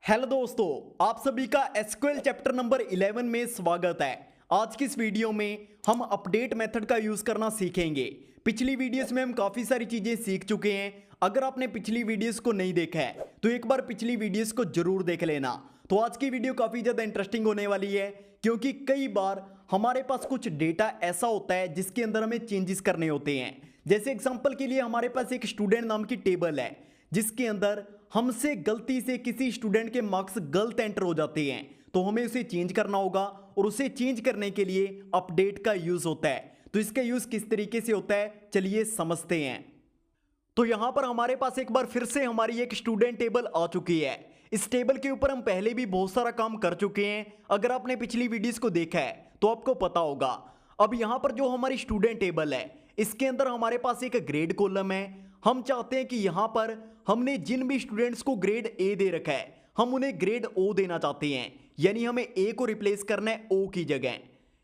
Hello दोस्तों, आप सभी का एसक्यूएल चैप्टर नंबर 11 में स्वागत है। आज की इस वीडियो में हम अपडेट मेथड का यूज करना सीखेंगे। पिछली वीडियोस में हम काफी सारी चीजें सीख चुके हैं। अगर आपने पिछली वीडियोस को नहीं देखा है तो एक बार पिछली वीडियोस को जरूर देख लेना। तो आज की वीडियो काफी ज्यादा इंटरेस्टिंग होने वाली है, क्योंकि कई बार हमारे पास कुछ डेटा ऐसा होता है जिसके अंदर हमें चेंजेस करने होते हैं। जैसे एग्जाम्पल के लिए हमारे पास एक स्टूडेंट नाम की टेबल है जिसके अंदर हमसे गलती से किसी स्टूडेंट के मार्क्स गलत एंटर हो जाते हैं, तो हमें उसे चेंज करना होगा और उसे चेंज करने के लिए अपडेट का यूज होता है। तो इसका यूज किस तरीके से होता है, चलिए समझते हैं। तो यहां पर हमारे पास एक बार फिर से हमारी एक स्टूडेंट टेबल आ चुकी है। इस टेबल के ऊपर हम पहले भी बहुत सारा काम कर चुके हैं। अगर आपने पिछली वीडियोस को देखा है तो आपको पता होगा। अब यहां पर जो हमारी स्टूडेंट टेबल है इसके अंदर हमारे पास एक ग्रेड कॉलम है। हम चाहते हैं कि यहां पर हमने जिन भी स्टूडेंट्स को ग्रेड ए दे रखा है हम उन्हें ग्रेड ओ देना चाहते हैं, यानी हमें ए को रिप्लेस करना है ओ की जगह,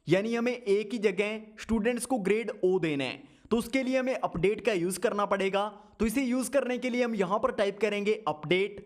यानी हमें ए की जगह स्टूडेंट्स को ग्रेड ओ देना है। तो उसके लिए हमें अपडेट का यूज करना पड़ेगा। तो इसे यूज करने के लिए हम यहां पर टाइप करेंगे अपडेट,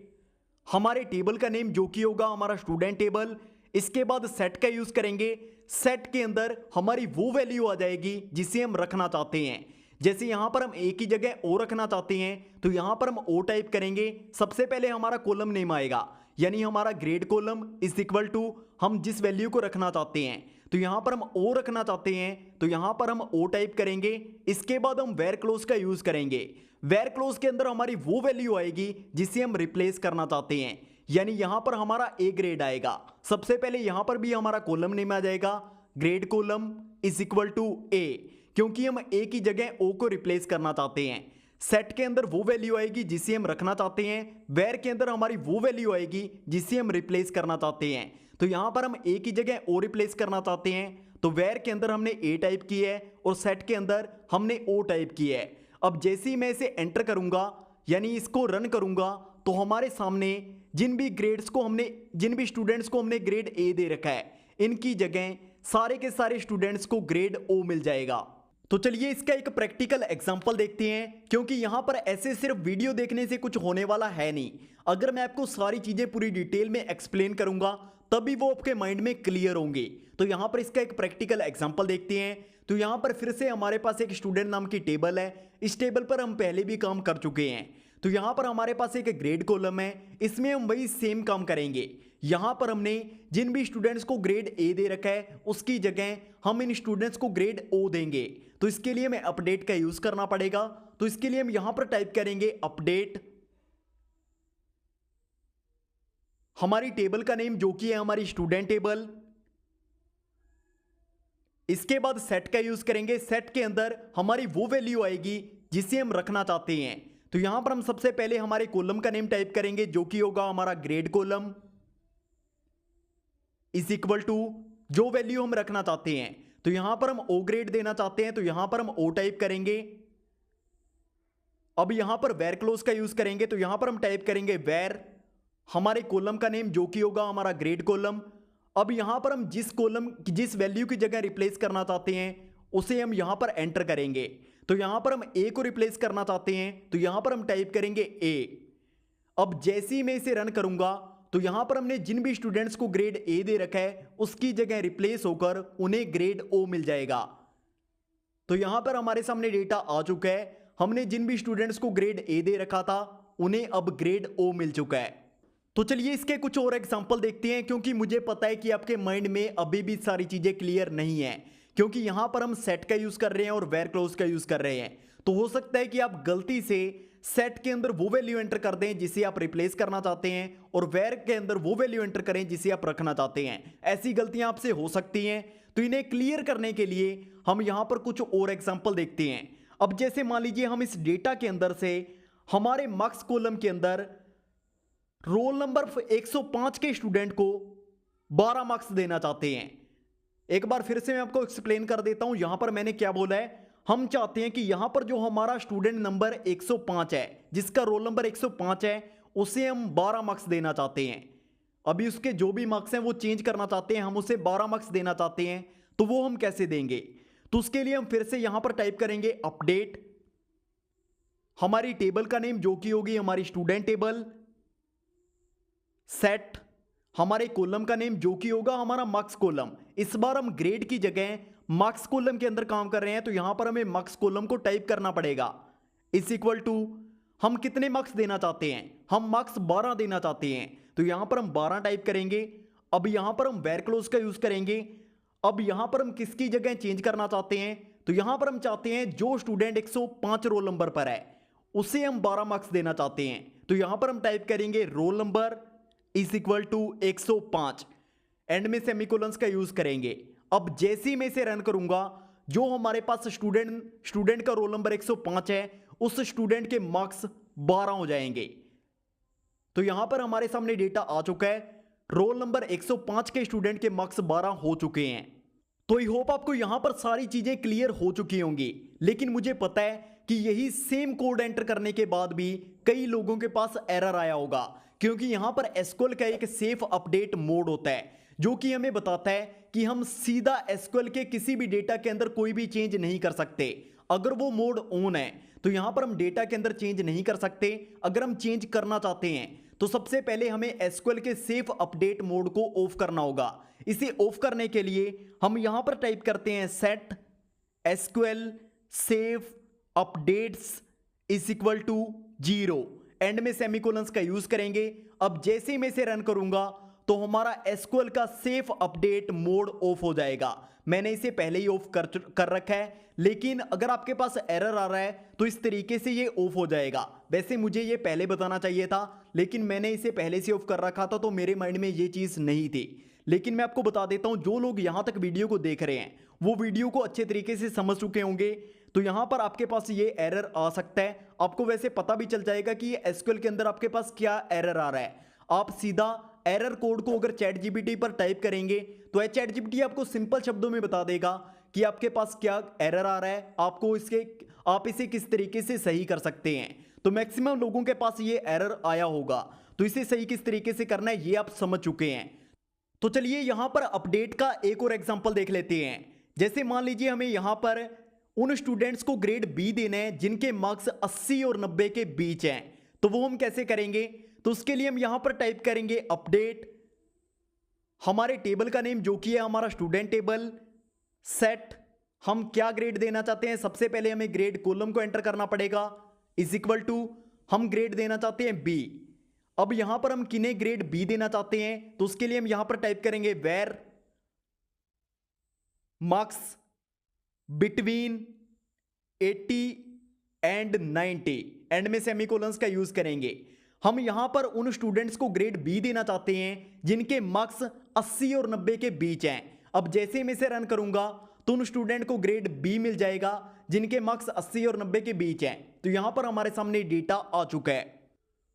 हमारे टेबल का नेम जो कि होगा हमारा स्टूडेंट टेबल। इसके बाद सेट का यूज करेंगे। सेट के अंदर हमारी वो वैल्यू आ जाएगी जिसे हम रखना चाहते हैं। जैसे यहां पर हम ए की जगह ओ रखना चाहते हैं तो यहां पर हम ओ टाइप करेंगे। सबसे पहले हमारा कॉलम नेम आएगा, यानी हमारा grade column is equal to हम जिस वैल्यू को रखना चाहते हैं। तो यहां पर हम ओ रखना चाहते हैं तो यहां पर हम ओ टाइप करेंगे। इसके बाद हम वेर क्लोज का यूज करेंगे। वेर क्लोज के अंदर हमारी वो वैल्यू आएगी जिसे हम रिप्लेस करना चाहते हैं, यानी यहां पर हमारा ए ग्रेड आएगा। सबसे पहले यहां पर भी हमारा कॉलम नेम आ जाएगा, grade column is equal to A, क्योंकि हम ए की जगह ओ को रिप्लेस करना चाहते हैं। सेट के अंदर वो वैल्यू आएगी जिसे हम रखना चाहते हैं, वेर के अंदर हमारी वो वैल्यू आएगी जिसे हम रिप्लेस करना चाहते हैं। तो यहां पर हम ए की जगह ओ रिप्लेस करना चाहते हैं तो वेर के अंदर हमने ए टाइप की है और सेट के अंदर हमने ओ टाइप की है। अब जैसे ही मैं इसे एंटर करूंगा यानी इसको रन करूंगा तो हमारे सामने जिन भी स्टूडेंट्स को हमने ग्रेड ए दे रखा है इनकी जगह सारे के सारे स्टूडेंट्स को ग्रेड ओ मिल जाएगा। तो चलिए इसका एक प्रैक्टिकल एग्जांपल देखते हैं, क्योंकि यहां पर ऐसे सिर्फ वीडियो देखने से कुछ होने वाला है नहीं। अगर मैं आपको सारी चीजें पूरी डिटेल में एक्सप्लेन करूंगा तभी वो आपके माइंड में क्लियर होंगे। तो यहां पर इसका एक प्रैक्टिकल एग्जांपल देखते हैं। तो यहां पर फिर से हमारे पास एक स्टूडेंट नाम की टेबल है। इस टेबल पर हम पहले भी काम कर चुके हैं। तो यहां पर हमारे पास एक ग्रेड कॉलम है, इसमें हम वही सेम काम करेंगे। यहां पर हमने जिन भी स्टूडेंट्स को ग्रेड ए दे रखा है उसकी जगह हम इन स्टूडेंट्स को ग्रेड ओ देंगे। तो इसके लिए हमें अपडेट का यूज करना पड़ेगा। तो इसके लिए हम यहां पर टाइप करेंगे अपडेट, हमारी टेबल का नेम जो कि है हमारी स्टूडेंट टेबल। इसके बाद सेट का यूज करेंगे। सेट के अंदर हमारी वो वैल्यू आएगी जिसे हम रखना चाहते हैं। तो यहां पर हम सबसे पहले हमारे कॉलम का नेम टाइप करेंगे जो कि होगा हमारा grade column is equal to जो वैल्यू हम रखना चाहते हैं। तो यहां पर हम ओ ग्रेड देना चाहते हैं तो यहां पर हम ओ टाइप करेंगे। अब यहां पर वेर क्लोज का यूज करेंगे तो यहां पर हम टाइप करेंगे वेर, हमारे कॉलम का नेम जो कि होगा हमारा ग्रेड कॉलम। अब यहां पर हम जिस वैल्यू की जगह रिप्लेस करना चाहते हैं उसे हम यहां पर एंटर करेंगे। तो यहां पर हम ए को रिप्लेस करना चाहते हैं तो यहां पर हम टाइप करेंगे ए। अब जैसे ही मैं इसे रन करूंगा तो यहां पर हमने जिन भी स्टूडेंट्स को ग्रेड ए दे रखा है उसकी जगह रिप्लेस होकर उन्हें ग्रेड ओ मिल जाएगा। तो यहां पर हमारे सामने डेटा आ चुका है। हमने जिन भी स्टूडेंट्स को ग्रेड ए दे रखा था उन्हें अब ग्रेड ओ मिल चुका है। तो चलिए इसके कुछ और एग्जांपल देखते हैं, क्योंकि मुझे पता है कि आपके माइंड में अभी भी सारी चीजें क्लियर नहीं है, क्योंकि यहां पर हम सेट का यूज कर रहे हैं और वेर क्लोज का यूज कर रहे हैं। तो हो सकता है कि आप गलती से सेट के अंदर वो वैल्यू एंटर कर दें जिसे आप रिप्लेस करना चाहते हैं और वेर के अंदर वो वैल्यू एंटर करें जिसे आप रखना चाहते हैं। ऐसी गलतियां आपसे हो सकती हैं। तो इन्हें क्लियर करने के लिए हम यहां पर कुछ और एग्जांपल देखते हैं। अब जैसे मान लीजिए हम इस डेटा के अंदर से हमारे मार्क्स कॉलम के अंदर रोल नंबर 105 के स्टूडेंट को 12 मार्क्स देना चाहते हैं। एक बार फिर से मैं आपको एक्सप्लेन कर देता हूं यहां पर मैंने क्या बोला है। हम चाहते हैं कि यहां पर जो हमारा स्टूडेंट नंबर 105 है, जिसका रोल नंबर 105 है, उसे हम 12 मार्क्स देना चाहते हैं। अभी उसके जो भी मार्क्स हैं वो चेंज करना चाहते हैं, हम उसे 12 मार्क्स देना चाहते हैं। तो वो हम कैसे देंगे? तो उसके लिए हम फिर से यहां पर टाइप करेंगे अपडेट, हमारी टेबल का नेम जो कि होगी हमारी स्टूडेंट टेबल। सेट हमारे कॉलम का नेम जो कि होगा हमारा मार्क्स कॉलम। इस बार हम ग्रेड की जगह मार्क्स कॉलम के अंदर काम कर रहे हैं, तो यहां पर हमें मार्क्स कॉलम को टाइप करना पड़ेगा। इज इक्वल टू हम कितने मार्क्स देना चाहते हैं, हम मार्क्स 12 देना चाहते हैं, तो यहां पर हम 12 टाइप करेंगे। अब यहां पर हम वेयर क्लोज का यूज करेंगे। अब यहां पर हम किसकी जगह चेंज करना चाहते हैं, तो यहां पर हम चाहते हैं जो स्टूडेंट 105 रोल नंबर पर है उसे हम 12 मार्क्स देना चाहते हैं, तो यहां पर हम टाइप करेंगे roll number is equal to 105, end में सेमीकोलंस का यूज करेंगे। अब जैसे ही मैं इसे रन करूंगा, जो हमारे पास स्टूडेंट का रोल नंबर 105 है उस स्टूडेंट के मार्क्स 12 हो जाएंगे। तो यहां पर हमारे सामने डेटा आ चुका है, रोल नंबर 105 के स्टूडेंट के मार्क्स 12 हो चुके हैं। तो आई होप आपको यहां पर सारी चीजें क्लियर हो चुकी होंगी, लेकिन मुझे पता है कि यही सेम कोड एंटर करने के बाद भी कई लोगों के पास एरर आया होगा, क्योंकि यहां पर एसक्यूएल का एक सेफ अपडेट मोड होता है जो कि हमें बताता है कि हम सीधा एसक्यूएल के किसी भी डेटा के अंदर कोई भी चेंज नहीं कर सकते। अगर वो मोड ऑन है तो यहां पर हम डेटा के अंदर चेंज नहीं कर सकते। अगर हम चेंज करना चाहते हैं तो सबसे पहले हमें एसक्यूएल के सेफ अपडेट मोड को ऑफ करना होगा। इसे ऑफ करने के लिए हम यहां पर टाइप करते हैं set SQL safe updates is equal to 0, end में सेमीकोलंस का यूज करेंगे। अब जैसे ही मैं इसे रन करूंगा तो हमारा एसक्यूएल का सेफ अपडेट मोड ऑफ हो जाएगा। मैंने इसे पहले ही ऑफ कर रखा है, लेकिन अगर आपके पास एरर आ रहा है तो इस तरीके से ये ऑफ हो जाएगा। वैसे मुझे ये पहले बताना चाहिए था, लेकिन मैंने इसे पहले से ऑफ कर रखा था, तो मेरे माइंड में ये चीज नहीं थी। लेकिन मैं आपको बता देता हूं, जो लोग यहां तक वीडियो को देख रहे हैं वो वीडियो को अच्छे तरीके से समझ चुके होंगे। तो यहां पर आपके पास ये एरर आ सकता है, आपको वैसे पता भी चल जाएगा कि ये एसक्यूएल के अंदर आपके पास क्या एरर आ रहा है। आप सीधा एरर कोड को अगर चैट जीपीटी पर टाइप करेंगे तो चैट जीपीटी आपको सिंपल शब्दों में बता देगा कि आपके पास क्या एरर आ रहा है, आप इसे किस तरीके से सही कर सकते हैं। तो मैक्सिमम लोगों के पास ये एरर आया होगा, तो इसे सही किस तरीके से करना है ये आप समझ चुके हैं। तो चलिए यहां पर अपडेट का एक और एग्जांपल देख लेते हैं। जैसे मान लीजिए हमें यहां पर उन स्टूडेंट्स को ग्रेड बी देने हैं जिनके मार्क्स 80 और 90 के बीच हैं, तो वो हम कैसे करेंगे। तो उसके लिए हम यहां पर टाइप करेंगे अपडेट, हमारे टेबल का नेम जो कि है हमारा स्टूडेंट टेबल, सेट हम क्या ग्रेड देना चाहते हैं, सबसे पहले हमें ग्रेड कॉलम को एंटर करना पड़ेगा, इज इक्वल टू हम ग्रेड देना चाहते हैं बी। अब यहां पर हम किन्हें ग्रेड बी देना चाहते हैं, तो उसके लिए हम यहां पर टाइप करेंगे where marks between 80 and 90, end में सेमीकोलंस का यूज करेंगे। हम यहां पर उन स्टूडेंट्स को ग्रेड बी देना चाहते हैं जिनके मार्क्स 80 और 90 के बीच हैं। अब जैसे मैं इसे रन करूंगा तो उन स्टूडेंट को ग्रेड बी मिल जाएगा जिनके मार्क्स 80 और 90 के बीच हैं। तो यहां पर हमारे सामने डेटा आ चुका है।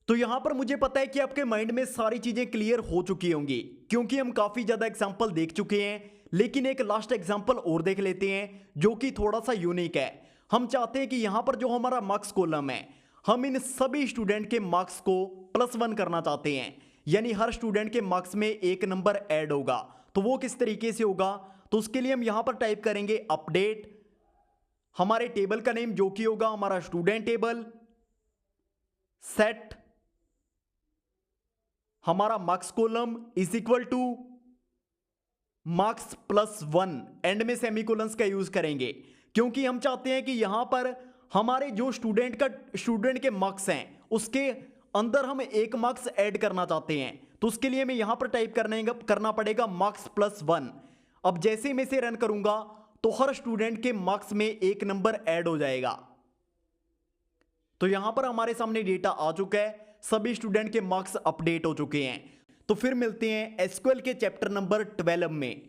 तो यहां पर मुझे पता है कि आपके माइंड में सारी चीजें क्लियर हो चुकी होंगी, क्योंकि हम काफी ज्यादा एग्जांपल देख चुके हैं। लेकिन एक लास्ट एग्जांपल और देख लेते हैं जो कि थोड़ा सा यूनिक है। हम चाहते हैं कि यहां पर जो हमारा मार्क्स कॉलम है, हम इन सभी स्टूडेंट के मार्क्स को +1 करना चाहते हैं, यानी हर स्टूडेंट के मार्क्स में एक नंबर ऐड होगा। तो वो किस तरीके से होगा, तो उसके लिए हम यहां पर टाइप करेंगे अपडेट, हमारे टेबल का नेम जो कि होगा हमारा स्टूडेंट टेबल, सेट हमारा marks column is equal two marks +1, and में सेमीकोलंस का यूज करेंगे, क्योंकि हम चाहते हैं कि यहां पर हमारे जो स्टूडेंट के मार्क्स हैं उसके अंदर हम एक मार्क्स ऐड करना चाहते हैं। तो उसके लिए हमें यहां पर टाइप करना पड़ेगा मार्क्स +1। अब जैसे मैं इसे रन करूंगा तो हर स्टूडेंट के मार्क्स में एक नंबर ऐड हो जाएगा। तो यहां पर हमारे सामने डेटा आ चुका है, सभी स्टूडेंट के मार्क्स अपडेट हो चुके हैं। तो फिर मिलते हैं एसक्यूएल के चैप्टर नंबर 12 में।